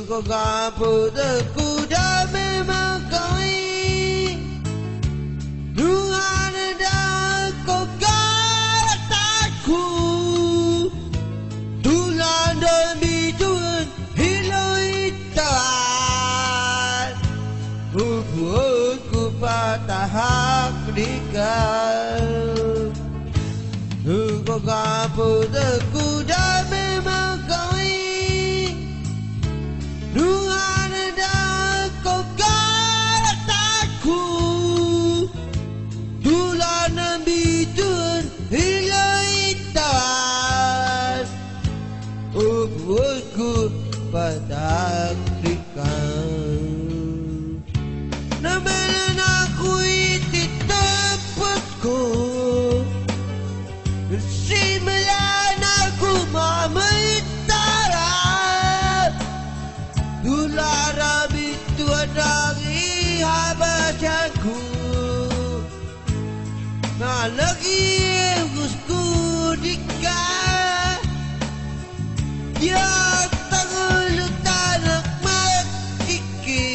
Kau gapo teku dah memang koi Dungan dah kau gataku Tulan dan bituan hiloi tawan Hubunganku patah hak dikau Kau gapo teku dah memang koi Dungan dah kau gataku Tulan dan bituan hiloi tawan Hubunganku patah dikau Namalan aku iti tepatku Simulan aku memitara Dulara bitu adangi habatanku Nalagi gusku dika Ya tanggul tanak makiki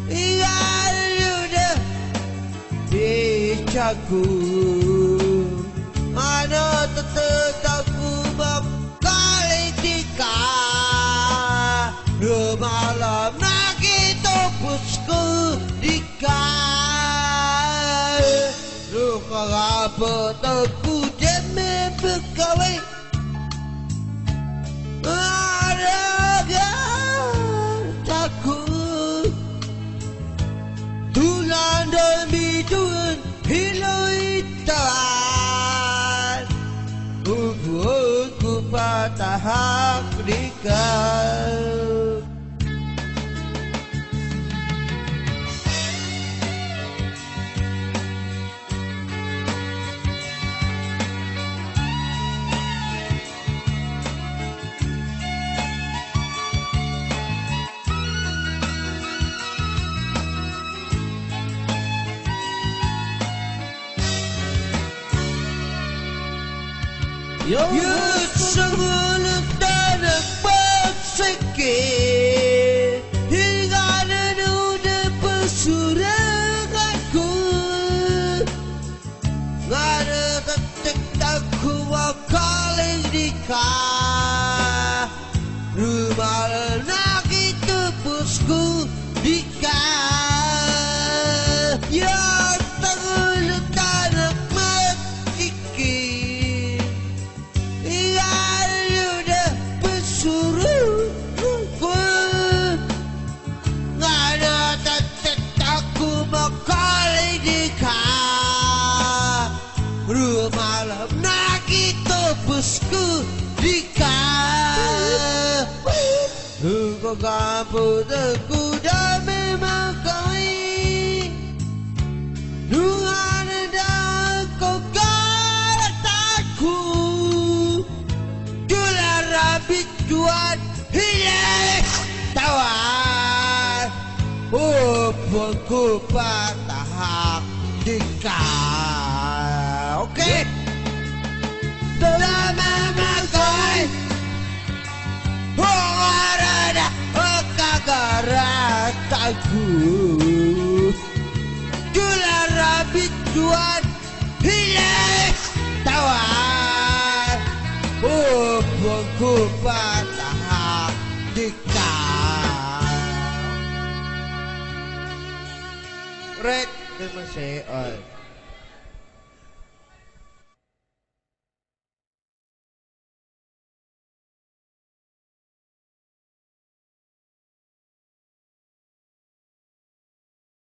Iyan yudah bicaku Ano tetetaku makalitika Remalam nakito pusku dika Luka apa teku demi bekawai Ada takut Tulan dan bituan hiloi tawan Hubunganku patah hak dikau Ya semulut tanah bersikit Hingga nenudah pesuranganku Ngana ketik takku wakaling dikah Rumah lenak itu pusku dikah Ya tanggul tanah bersikit Malam nakito pusku dika Kau gapo teku dah memang koi Dungan dah kau gataku Jual rabit jual hilang tawan Hubunganku patah hak dika Oke Dalam memakai Hongarada Kagarataku Jula rabit juan Hilang tawan Hubunganku patah hak dikau Red Terima kasih